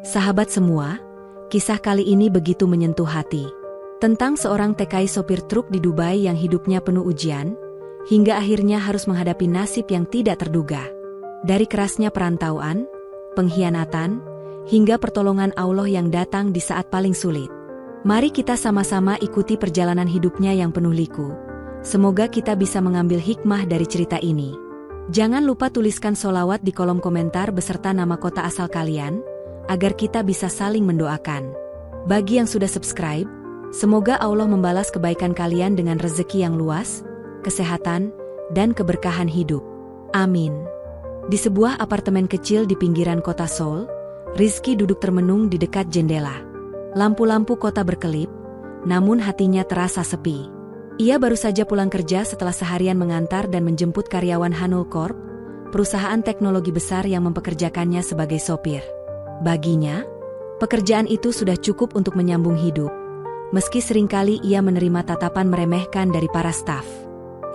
Sahabat semua, kisah kali ini begitu menyentuh hati. Tentang seorang TKI sopir truk di Dubai yang hidupnya penuh ujian, hingga akhirnya harus menghadapi nasib yang tidak terduga. Dari kerasnya perantauan, pengkhianatan, hingga pertolongan Allah yang datang di saat paling sulit. Mari kita sama-sama ikuti perjalanan hidupnya yang penuh liku. Semoga kita bisa mengambil hikmah dari cerita ini. Jangan lupa tuliskan sholawat di kolom komentar beserta nama kota asal kalian, agar kita bisa saling mendoakan. Bagi yang sudah subscribe, semoga Allah membalas kebaikan kalian dengan rezeki yang luas, kesehatan, dan keberkahan hidup. Amin. Di sebuah apartemen kecil di pinggiran kota Seoul, Rizky duduk termenung di dekat jendela. Lampu-lampu kota berkelip, namun hatinya terasa sepi. Ia baru saja pulang kerja setelah seharian mengantar dan menjemput karyawan Hanul Corp, perusahaan teknologi besar yang mempekerjakannya sebagai sopir. Baginya, pekerjaan itu sudah cukup untuk menyambung hidup, meski seringkali ia menerima tatapan meremehkan dari para staf.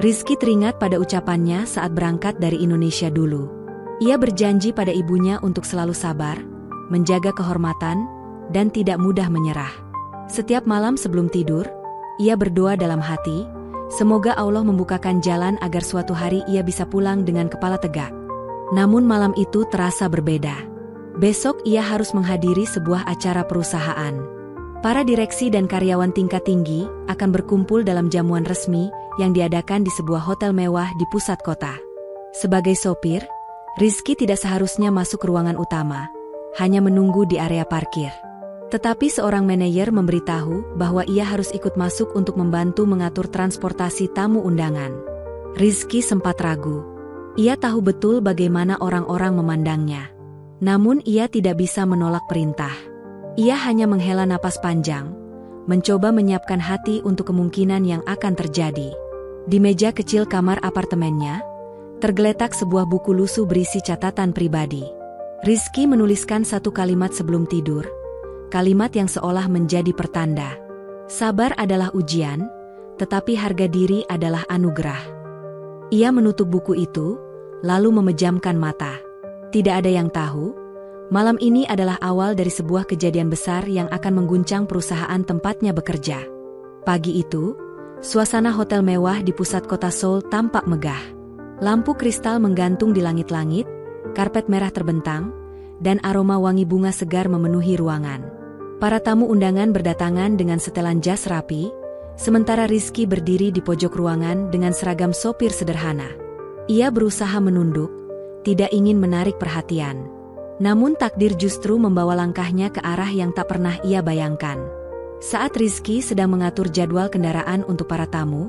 Rizky teringat pada ucapannya saat berangkat dari Indonesia dulu. Ia berjanji pada ibunya untuk selalu sabar, menjaga kehormatan, dan tidak mudah menyerah. Setiap malam sebelum tidur, ia berdoa dalam hati, semoga Allah membukakan jalan agar suatu hari ia bisa pulang dengan kepala tegak. Namun malam itu terasa berbeda. Besok ia harus menghadiri sebuah acara perusahaan. Para direksi dan karyawan tingkat tinggi akan berkumpul dalam jamuan resmi yang diadakan di sebuah hotel mewah di pusat kota. Sebagai sopir, Rizky tidak seharusnya masuk ke ruangan utama, hanya menunggu di area parkir. Tetapi seorang manajer memberitahu bahwa ia harus ikut masuk untuk membantu mengatur transportasi tamu undangan. Rizky sempat ragu. Ia tahu betul bagaimana orang-orang memandangnya. Namun ia tidak bisa menolak perintah. Ia hanya menghela napas panjang, mencoba menyiapkan hati untuk kemungkinan yang akan terjadi. Di meja kecil kamar apartemennya, tergeletak sebuah buku lusuh berisi catatan pribadi. Rizky menuliskan satu kalimat sebelum tidur, kalimat yang seolah menjadi pertanda. Sabar adalah ujian, tetapi harga diri adalah anugerah. Ia menutup buku itu, lalu memejamkan mata. Tidak ada yang tahu, malam ini adalah awal dari sebuah kejadian besar yang akan mengguncang perusahaan tempatnya bekerja. Pagi itu, suasana hotel mewah di pusat kota Seoul tampak megah. Lampu kristal menggantung di langit-langit, karpet merah terbentang, dan aroma wangi bunga segar memenuhi ruangan. Para tamu undangan berdatangan dengan setelan jas rapi, sementara Rizky berdiri di pojok ruangan dengan seragam sopir sederhana. Ia berusaha menunduk, tidak ingin menarik perhatian. Namun takdir justru membawa langkahnya ke arah yang tak pernah ia bayangkan. Saat Rizky sedang mengatur jadwal kendaraan untuk para tamu,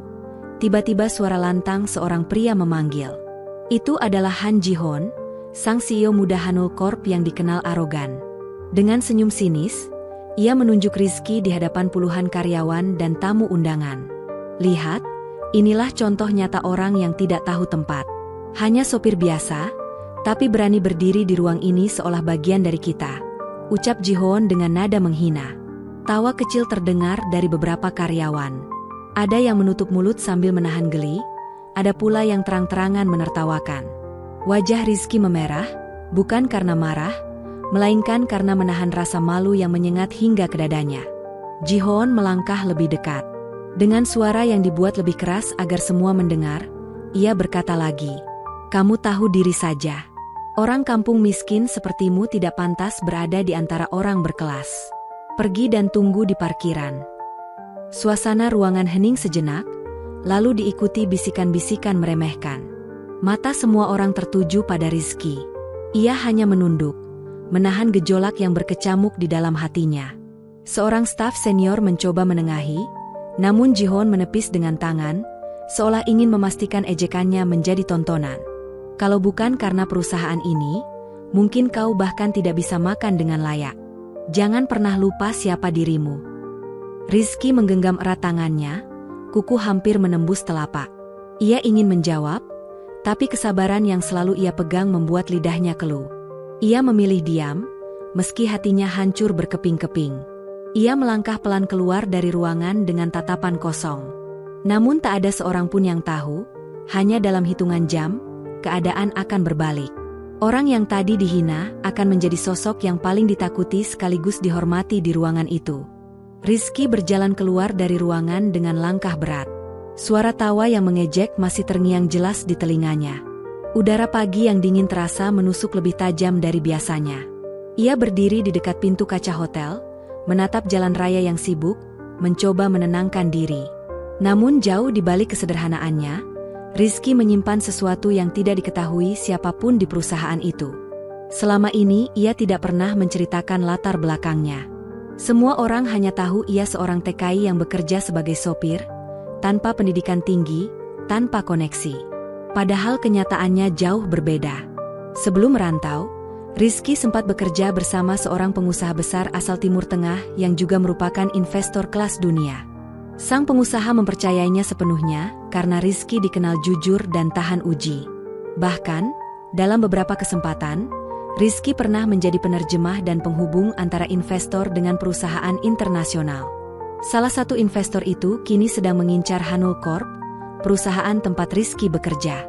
tiba-tiba suara lantang seorang pria memanggil. Itu adalah Han Ji-hoon, sang CEO muda Hanul Corp yang dikenal arogan. Dengan senyum sinis, ia menunjuk Rizky di hadapan puluhan karyawan dan tamu undangan. Lihat, inilah contoh nyata orang yang tidak tahu tempat. Hanya sopir biasa, tapi berani berdiri di ruang ini seolah bagian dari kita, ucap Ji-hoon dengan nada menghina. Tawa kecil terdengar dari beberapa karyawan. Ada yang menutup mulut sambil menahan geli, ada pula yang terang-terangan menertawakan. Wajah Rizky memerah, bukan karena marah, melainkan karena menahan rasa malu yang menyengat hingga ke dadanya. Ji-hoon melangkah lebih dekat. Dengan suara yang dibuat lebih keras agar semua mendengar, ia berkata lagi, "Kamu tahu diri saja. Orang kampung miskin sepertimu tidak pantas berada di antara orang berkelas. Pergi dan tunggu di parkiran." Suasana ruangan hening sejenak, lalu diikuti bisikan-bisikan meremehkan. Mata semua orang tertuju pada Rizky. Ia hanya menunduk, menahan gejolak yang berkecamuk di dalam hatinya. Seorang staf senior mencoba menengahi, namun Ji-hoon menepis dengan tangan, seolah ingin memastikan ejekannya menjadi tontonan. Kalau bukan karena perusahaan ini, mungkin kau bahkan tidak bisa makan dengan layak. Jangan pernah lupa siapa dirimu. Rizky menggenggam erat tangannya, kuku hampir menembus telapak. Ia ingin menjawab, tapi kesabaran yang selalu ia pegang membuat lidahnya keluh. Ia memilih diam, meski hatinya hancur berkeping-keping. Ia melangkah pelan keluar dari ruangan dengan tatapan kosong. Namun tak ada seorang pun yang tahu, hanya dalam hitungan jam, keadaan akan berbalik. Orang yang tadi dihina akan menjadi sosok yang paling ditakuti sekaligus dihormati di ruangan itu. Rizky berjalan keluar dari ruangan dengan langkah berat. Suara tawa yang mengejek masih terngiang jelas di telinganya. Udara pagi yang dingin terasa menusuk lebih tajam dari biasanya. Ia berdiri di dekat pintu kaca hotel, menatap jalan raya yang sibuk, mencoba menenangkan diri. Namun jauh di balik kesederhanaannya, Rizky menyimpan sesuatu yang tidak diketahui siapapun di perusahaan itu. Selama ini ia tidak pernah menceritakan latar belakangnya. Semua orang hanya tahu ia seorang TKI yang bekerja sebagai sopir, tanpa pendidikan tinggi, tanpa koneksi. Padahal kenyataannya jauh berbeda. Sebelum merantau, Rizky sempat bekerja bersama seorang pengusaha besar asal Timur Tengah yang juga merupakan investor kelas dunia. Sang pengusaha mempercayainya sepenuhnya karena Rizky dikenal jujur dan tahan uji. Bahkan, dalam beberapa kesempatan, Rizky pernah menjadi penerjemah dan penghubung antara investor dengan perusahaan internasional. Salah satu investor itu kini sedang mengincar Hanul Corp, perusahaan tempat Rizky bekerja.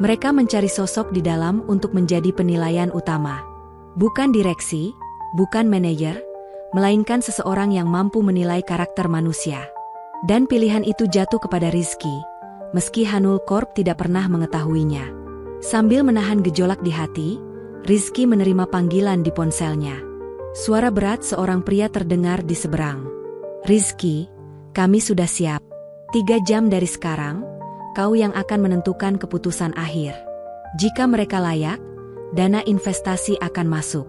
Mereka mencari sosok di dalam untuk menjadi penilaian utama. Bukan direksi, bukan manajer, melainkan seseorang yang mampu menilai karakter manusia. Dan pilihan itu jatuh kepada Rizky, meski Hanul Corp tidak pernah mengetahuinya. Sambil menahan gejolak di hati, Rizky menerima panggilan di ponselnya. Suara berat seorang pria terdengar di seberang. "Rizky, kami sudah siap. 3 jam dari sekarang, kau yang akan menentukan keputusan akhir. Jika mereka layak, dana investasi akan masuk.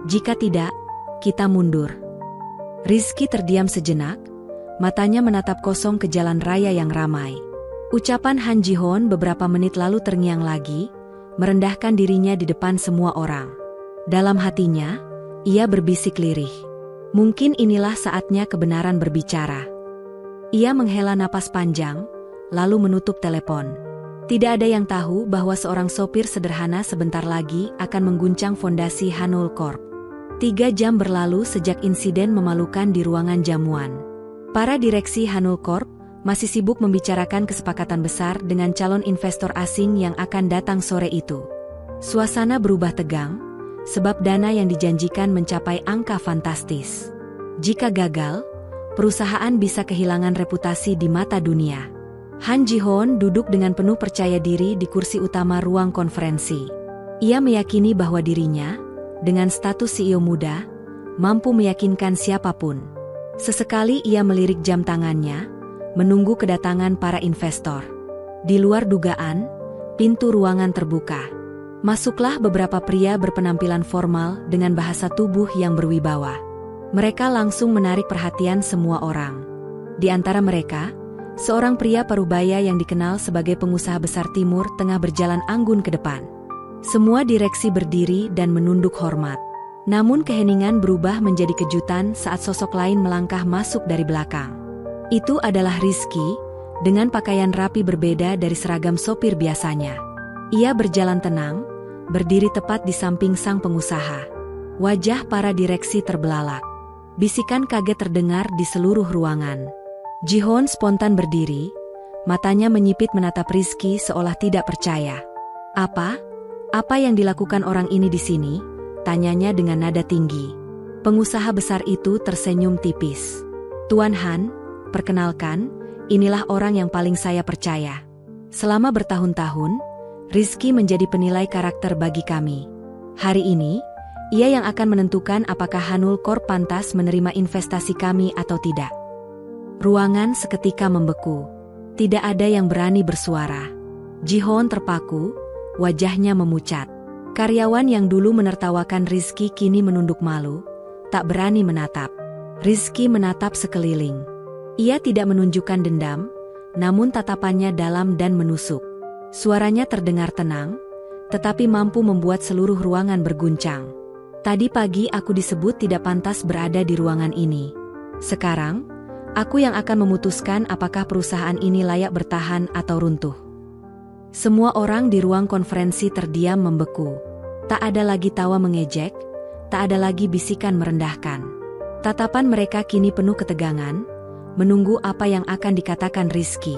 Jika tidak, kita mundur." Rizky terdiam sejenak, matanya menatap kosong ke jalan raya yang ramai. Ucapan Han Ji-hoon beberapa menit lalu terngiang lagi, merendahkan dirinya di depan semua orang. Dalam hatinya, ia berbisik lirih. Mungkin inilah saatnya kebenaran berbicara. Ia menghela napas panjang, lalu menutup telepon. Tidak ada yang tahu bahwa seorang sopir sederhana sebentar lagi akan mengguncang fondasi Hanul Corp. 3 jam berlalu sejak insiden memalukan di ruangan jamuan. Para direksi Hanul Corp masih sibuk membicarakan kesepakatan besar dengan calon investor asing yang akan datang sore itu. Suasana berubah tegang, sebab dana yang dijanjikan mencapai angka fantastis. Jika gagal, perusahaan bisa kehilangan reputasi di mata dunia. Han Ji-hoon duduk dengan penuh percaya diri di kursi utama ruang konferensi. Ia meyakini bahwa dirinya, dengan status CEO muda, mampu meyakinkan siapapun. Sesekali ia melirik jam tangannya, menunggu kedatangan para investor. Di luar dugaan, pintu ruangan terbuka. Masuklah beberapa pria berpenampilan formal dengan bahasa tubuh yang berwibawa. Mereka langsung menarik perhatian semua orang. Di antara mereka, seorang pria parubaya yang dikenal sebagai pengusaha besar Timur Tengah berjalan anggun ke depan. Semua direksi berdiri dan menunduk hormat. Namun keheningan berubah menjadi kejutan saat sosok lain melangkah masuk dari belakang. Itu adalah Rizky, dengan pakaian rapi berbeda dari seragam sopir biasanya. Ia berjalan tenang, berdiri tepat di samping sang pengusaha. Wajah para direksi terbelalak. Bisikan kaget terdengar di seluruh ruangan. Ji-hoon spontan berdiri, matanya menyipit menatap Rizky seolah tidak percaya. "Apa? Apa yang dilakukan orang ini di sini?" tanyanya dengan nada tinggi. Pengusaha besar itu tersenyum tipis. "Tuan Han, perkenalkan, inilah orang yang paling saya percaya. Selama bertahun-tahun, Rizky menjadi penilai karakter bagi kami. Hari ini, ia yang akan menentukan apakah Hanul Corp pantas menerima investasi kami atau tidak." Ruangan seketika membeku. Tidak ada yang berani bersuara. Ji-hoon terpaku, wajahnya memucat. Karyawan yang dulu menertawakan Rizky kini menunduk malu, tak berani menatap. Rizky menatap sekeliling. Ia tidak menunjukkan dendam, namun tatapannya dalam dan menusuk. Suaranya terdengar tenang, tetapi mampu membuat seluruh ruangan berguncang. "Tadi pagi aku disebut tidak pantas berada di ruangan ini. Sekarang, aku yang akan memutuskan apakah perusahaan ini layak bertahan atau runtuh." Semua orang di ruang konferensi terdiam membeku. Tak ada lagi tawa mengejek, tak ada lagi bisikan merendahkan. Tatapan mereka kini penuh ketegangan, menunggu apa yang akan dikatakan Rizky.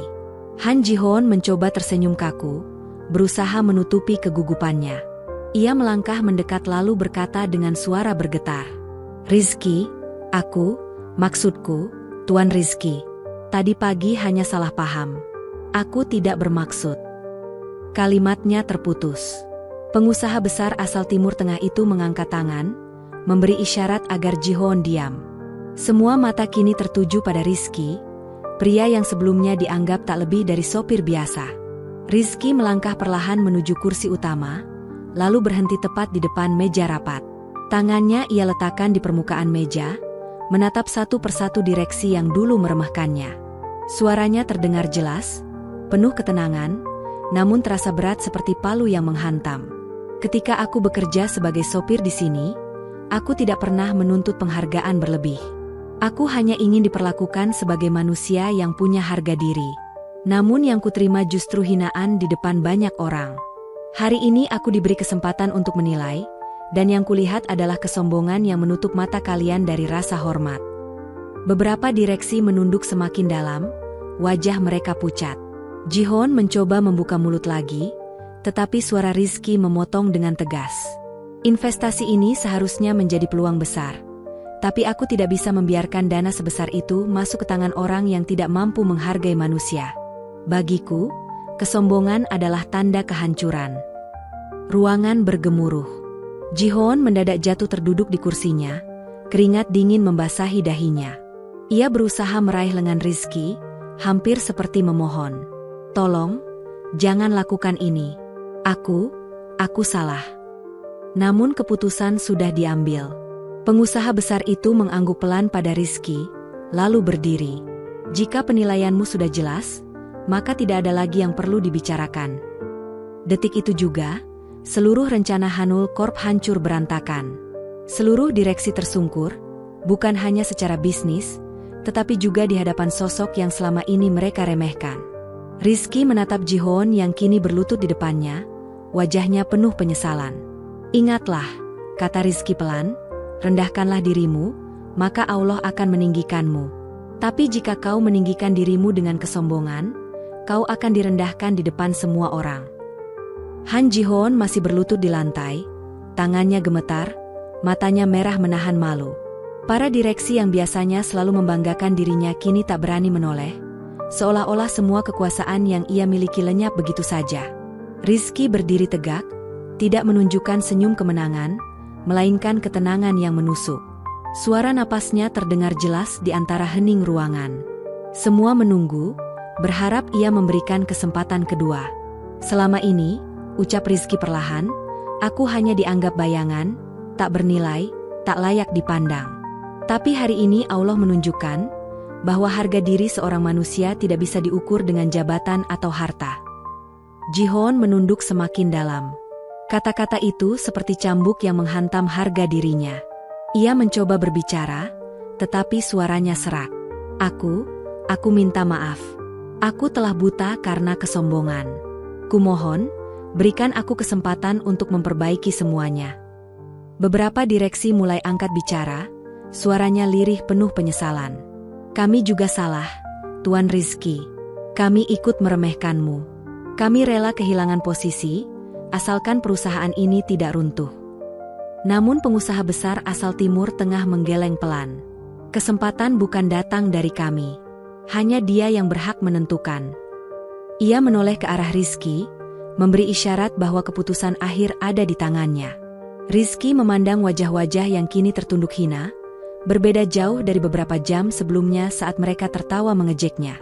Han Ji-hoon mencoba tersenyum kaku, berusaha menutupi kegugupannya. Ia melangkah mendekat lalu berkata dengan suara bergetar. Rizky, maksudku, Tuan Rizky. Tadi pagi hanya salah paham. Aku tidak bermaksud. Kalimatnya terputus. Pengusaha besar asal Timur Tengah itu mengangkat tangan, memberi isyarat agar Ji-hoon diam. Semua mata kini tertuju pada Rizky, pria yang sebelumnya dianggap tak lebih dari sopir biasa. Rizky melangkah perlahan menuju kursi utama, lalu berhenti tepat di depan meja rapat. Tangannya ia letakkan di permukaan meja, menatap satu persatu direksi yang dulu meremehkannya. Suaranya terdengar jelas, penuh ketenangan, namun terasa berat seperti palu yang menghantam. Ketika aku bekerja sebagai sopir di sini, aku tidak pernah menuntut penghargaan berlebih. Aku hanya ingin diperlakukan sebagai manusia yang punya harga diri. Namun yang kuterima justru hinaan di depan banyak orang. Hari ini aku diberi kesempatan untuk menilai, dan yang kulihat adalah kesombongan yang menutup mata kalian dari rasa hormat. Beberapa direksi menunduk semakin dalam, wajah mereka pucat. Ji-hoon mencoba membuka mulut lagi, tetapi suara Rizky memotong dengan tegas. Investasi ini seharusnya menjadi peluang besar, tapi aku tidak bisa membiarkan dana sebesar itu masuk ke tangan orang yang tidak mampu menghargai manusia. Bagiku, kesombongan adalah tanda kehancuran. Ruangan bergemuruh. Ji-hoon mendadak jatuh terduduk di kursinya, keringat dingin membasahi dahinya. Ia berusaha meraih lengan Rizky, hampir seperti memohon. Tolong, jangan lakukan ini. Aku salah. Namun keputusan sudah diambil. Pengusaha besar itu mengangguk pelan pada Rizky, lalu berdiri. Jika penilaianmu sudah jelas, maka tidak ada lagi yang perlu dibicarakan. Detik itu juga, seluruh rencana Hanul Corp hancur berantakan. Seluruh direksi tersungkur, bukan hanya secara bisnis, tetapi juga di hadapan sosok yang selama ini mereka remehkan. Rizky menatap Ji-hoon yang kini berlutut di depannya, wajahnya penuh penyesalan. Ingatlah, kata Rizky pelan, rendahkanlah dirimu, maka Allah akan meninggikanmu. Tapi jika kau meninggikan dirimu dengan kesombongan, kau akan direndahkan di depan semua orang. Han Ji-hoon masih berlutut di lantai, tangannya gemetar, matanya merah menahan malu. Para direksi yang biasanya selalu membanggakan dirinya kini tak berani menoleh, seolah-olah semua kekuasaan yang ia miliki lenyap begitu saja. Rizky berdiri tegak, tidak menunjukkan senyum kemenangan, melainkan ketenangan yang menusuk. Suara napasnya terdengar jelas di antara hening ruangan. Semua menunggu, berharap ia memberikan kesempatan kedua. Selama ini, ucap Rizky perlahan, aku hanya dianggap bayangan, tak bernilai, tak layak dipandang. Tapi hari ini Allah menunjukkan bahwa harga diri seorang manusia tidak bisa diukur dengan jabatan atau harta. Ji-hoon menunduk semakin dalam. Kata-kata itu seperti cambuk yang menghantam harga dirinya. Ia mencoba berbicara, tetapi suaranya serak. Aku minta maaf. Aku telah buta karena kesombongan. Kumohon, berikan aku kesempatan untuk memperbaiki semuanya. Beberapa direksi mulai angkat bicara, suaranya lirih penuh penyesalan. Kami juga salah, Tuan Rizky. Kami ikut meremehkanmu. Kami rela kehilangan posisi, asalkan perusahaan ini tidak runtuh. Namun pengusaha besar asal Timur Tengah menggeleng pelan. Kesempatan bukan datang dari kami. Hanya dia yang berhak menentukan. Ia menoleh ke arah Rizky, memberi isyarat bahwa keputusan akhir ada di tangannya. Rizky memandang wajah-wajah yang kini tertunduk hina, berbeda jauh dari beberapa jam sebelumnya saat mereka tertawa mengejeknya.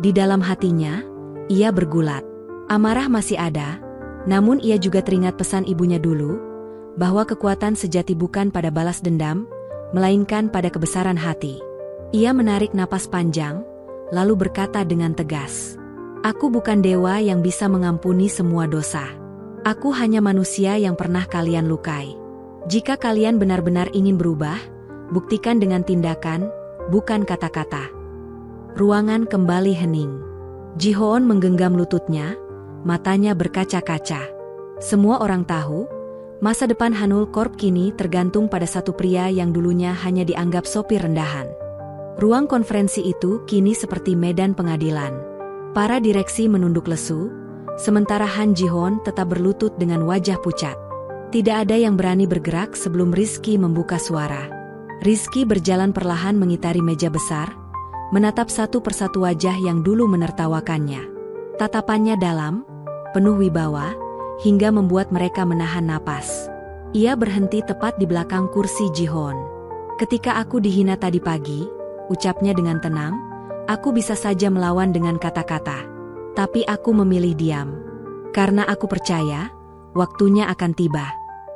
Di dalam hatinya, ia bergulat. Amarah masih ada, namun ia juga teringat pesan ibunya dulu, bahwa kekuatan sejati bukan pada balas dendam, melainkan pada kebesaran hati. Ia menarik napas panjang, lalu berkata dengan tegas, Aku bukan dewa yang bisa mengampuni semua dosa. Aku hanya manusia yang pernah kalian lukai. Jika kalian benar-benar ingin berubah, buktikan dengan tindakan, bukan kata-kata. Ruangan kembali hening. Ji-hoon menggenggam lututnya, matanya berkaca-kaca. Semua orang tahu, masa depan Hanul Corp kini tergantung pada satu pria yang dulunya hanya dianggap sopir rendahan. Ruang konferensi itu kini seperti medan pengadilan. Para direksi menunduk lesu, sementara Han Ji-hoon tetap berlutut dengan wajah pucat. Tidak ada yang berani bergerak sebelum Rizky membuka suara. Rizky berjalan perlahan mengitari meja besar, menatap satu persatu wajah yang dulu menertawakannya. Tatapannya dalam, penuh wibawa, hingga membuat mereka menahan napas. Ia berhenti tepat di belakang kursi Ji-hoon. "Ketika aku dihina tadi pagi," ucapnya dengan tenang, "aku bisa saja melawan dengan kata-kata. Tapi aku memilih diam. Karena aku percaya, waktunya akan tiba.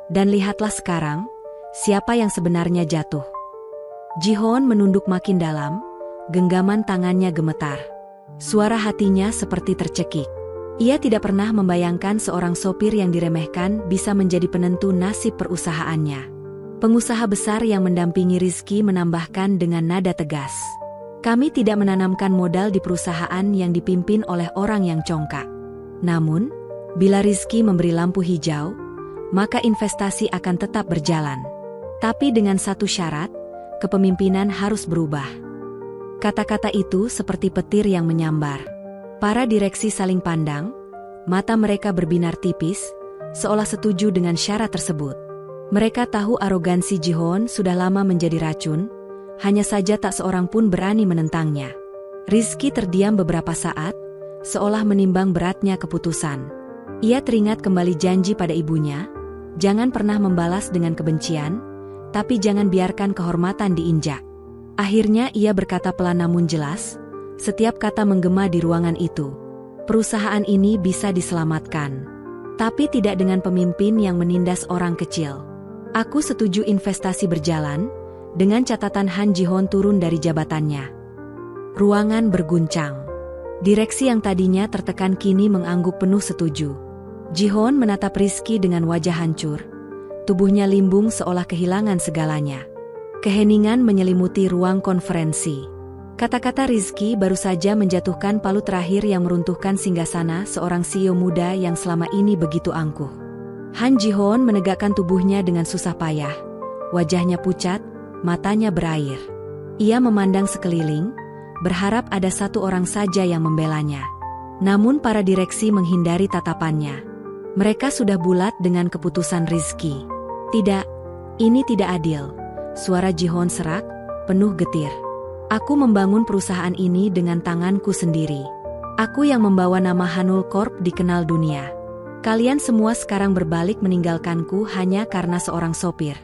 Dan lihatlah sekarang, siapa yang sebenarnya jatuh." Ji-hoon menunduk makin dalam, genggaman tangannya gemetar. Suara hatinya seperti tercekik. Ia tidak pernah membayangkan seorang sopir yang diremehkan bisa menjadi penentu nasib perusahaannya. Pengusaha besar yang mendampingi Rizky menambahkan dengan nada tegas. "Kami tidak menanamkan modal di perusahaan yang dipimpin oleh orang yang congkak. Namun, bila Rizky memberi lampu hijau, maka investasi akan tetap berjalan. Tapi dengan satu syarat, kepemimpinan harus berubah." Kata-kata itu seperti petir yang menyambar. Para direksi saling pandang, mata mereka berbinar tipis, seolah setuju dengan syarat tersebut. Mereka tahu arogansi Ji-hoon sudah lama menjadi racun, hanya saja tak seorang pun berani menentangnya. Rizky terdiam beberapa saat, seolah menimbang beratnya keputusan. Ia teringat kembali janji pada ibunya, jangan pernah membalas dengan kebencian, tapi jangan biarkan kehormatan diinjak. Akhirnya ia berkata pelan namun jelas, setiap kata menggema di ruangan itu. "Perusahaan ini bisa diselamatkan. Tapi tidak dengan pemimpin yang menindas orang kecil. Aku setuju investasi berjalan, dengan catatan Han Ji-hoon turun dari jabatannya." Ruangan berguncang. Direksi yang tadinya tertekan kini mengangguk penuh setuju. Ji-hoon menatap Rizky dengan wajah hancur. Tubuhnya limbung seolah kehilangan segalanya. Keheningan menyelimuti ruang konferensi. Kata-kata Rizky baru saja menjatuhkan palu terakhir yang meruntuhkan singgasana seorang CEO muda yang selama ini begitu angkuh. Han Ji-hoon menegakkan tubuhnya dengan susah payah. Wajahnya pucat, matanya berair. Ia memandang sekeliling, berharap ada satu orang saja yang membelanya. Namun para direksi menghindari tatapannya. Mereka sudah bulat dengan keputusan Rizky. "Tidak, ini tidak adil." Suara Ji-hoon serak, penuh getir. "Aku membangun perusahaan ini dengan tanganku sendiri. Aku yang membawa nama Hanul Corp dikenal dunia. Kalian semua sekarang berbalik meninggalkanku hanya karena seorang sopir."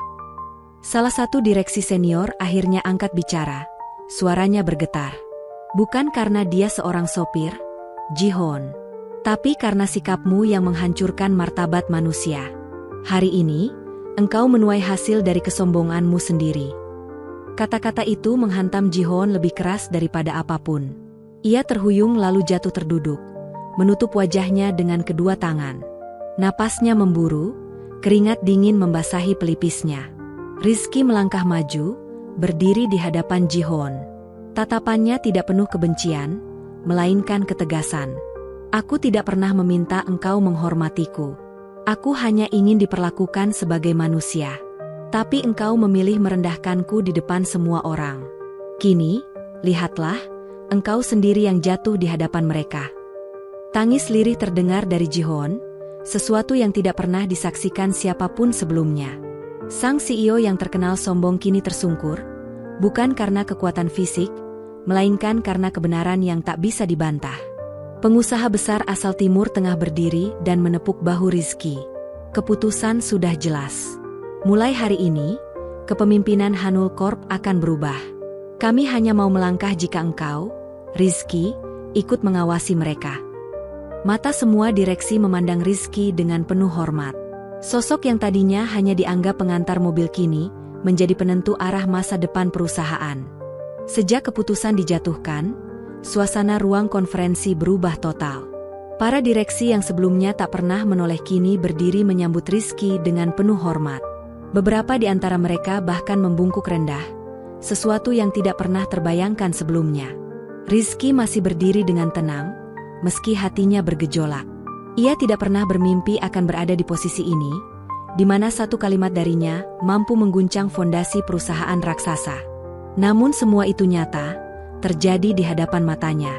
Salah satu direksi senior akhirnya angkat bicara. Suaranya bergetar. "Bukan karena dia seorang sopir, Ji-hoon. Tapi karena sikapmu yang menghancurkan martabat manusia. Hari ini, engkau menuai hasil dari kesombonganmu sendiri." Kata-kata itu menghantam Ji-hoon lebih keras daripada apapun. Ia terhuyung lalu jatuh terduduk, menutup wajahnya dengan kedua tangan. Napasnya memburu, keringat dingin membasahi pelipisnya. Rizky melangkah maju, berdiri di hadapan Ji-hoon. Tatapannya tidak penuh kebencian, melainkan ketegasan. "Aku tidak pernah meminta engkau menghormatiku. Aku hanya ingin diperlakukan sebagai manusia. Tapi engkau memilih merendahkanku di depan semua orang. Kini, lihatlah, engkau sendiri yang jatuh di hadapan mereka." Tangis lirih terdengar dari Ji-hoon, sesuatu yang tidak pernah disaksikan siapapun sebelumnya. Sang CEO yang terkenal sombong kini tersungkur, bukan karena kekuatan fisik, melainkan karena kebenaran yang tak bisa dibantah. Pengusaha besar asal Timur Tengah berdiri dan menepuk bahu Rizky. Keputusan sudah jelas. Mulai hari ini, kepemimpinan Hanul Corp akan berubah. Kami hanya mau melangkah jika engkau, Rizky, ikut mengawasi mereka. Mata semua direksi memandang Rizky dengan penuh hormat. Sosok yang tadinya hanya dianggap pengantar mobil kini, menjadi penentu arah masa depan perusahaan. Sejak keputusan dijatuhkan, suasana ruang konferensi berubah total. Para direksi yang sebelumnya tak pernah menoleh kini berdiri menyambut Rizky dengan penuh hormat. Beberapa di antara mereka bahkan membungkuk rendah, sesuatu yang tidak pernah terbayangkan sebelumnya. Rizky masih berdiri dengan tenang, meski hatinya bergejolak. Ia tidak pernah bermimpi akan berada di posisi ini, di mana satu kalimat darinya mampu mengguncang fondasi perusahaan raksasa. Namun semua itu nyata, terjadi di hadapan matanya.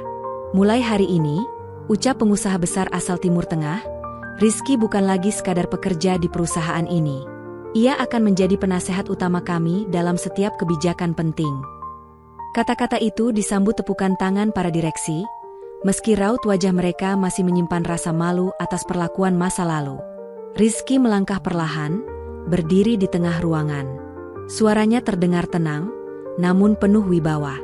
Mulai hari ini, ucap pengusaha besar asal Timur Tengah, Rizky bukan lagi sekadar pekerja di perusahaan ini. Ia akan menjadi penasehat utama kami dalam setiap kebijakan penting. Kata-kata itu disambut tepukan tangan para direksi, meski raut wajah mereka masih menyimpan rasa malu atas perlakuan masa lalu. Rizky melangkah perlahan, berdiri di tengah ruangan. Suaranya terdengar tenang, namun penuh wibawa.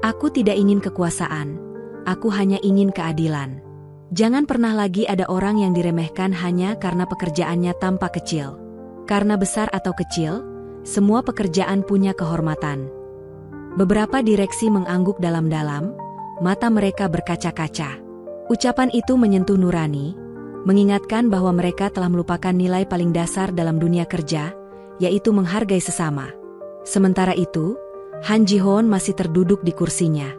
Aku tidak ingin kekuasaan, aku hanya ingin keadilan. Jangan pernah lagi ada orang yang diremehkan hanya karena pekerjaannya tampak kecil. Karena besar atau kecil, semua pekerjaan punya kehormatan. Beberapa direksi mengangguk dalam-dalam, mata mereka berkaca-kaca. Ucapan itu menyentuh nurani, mengingatkan bahwa mereka telah melupakan nilai paling dasar dalam dunia kerja, yaitu menghargai sesama. Sementara itu, Han Ji-hoon masih terduduk di kursinya.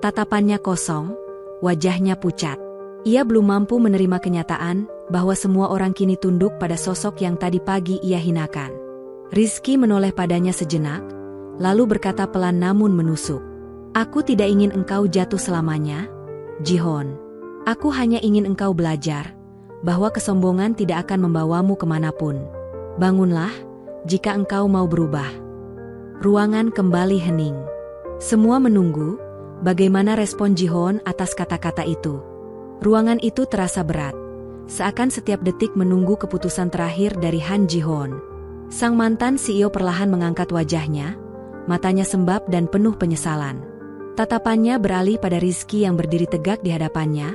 Tatapannya kosong, wajahnya pucat. Ia belum mampu menerima kenyataan bahwa semua orang kini tunduk pada sosok yang tadi pagi ia hinakan. Rizky menoleh padanya sejenak, lalu berkata pelan namun menusuk. Aku tidak ingin engkau jatuh selamanya, Ji-hoon. Aku hanya ingin engkau belajar bahwa kesombongan tidak akan membawamu kemanapun. Bangunlah, jika engkau mau berubah. Ruangan kembali hening. Semua menunggu bagaimana respon Ji-hoon atas kata-kata itu. Ruangan itu terasa berat, seakan setiap detik menunggu keputusan terakhir dari Han Ji-hoon. Sang mantan CEO perlahan mengangkat wajahnya, matanya sembab dan penuh penyesalan. Tatapannya beralih pada Rizky yang berdiri tegak di hadapannya,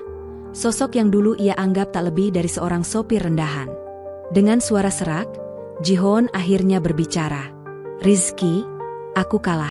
sosok yang dulu ia anggap tak lebih dari seorang sopir rendahan. Dengan suara serak, Ji-hoon akhirnya berbicara. Rizky, aku kalah.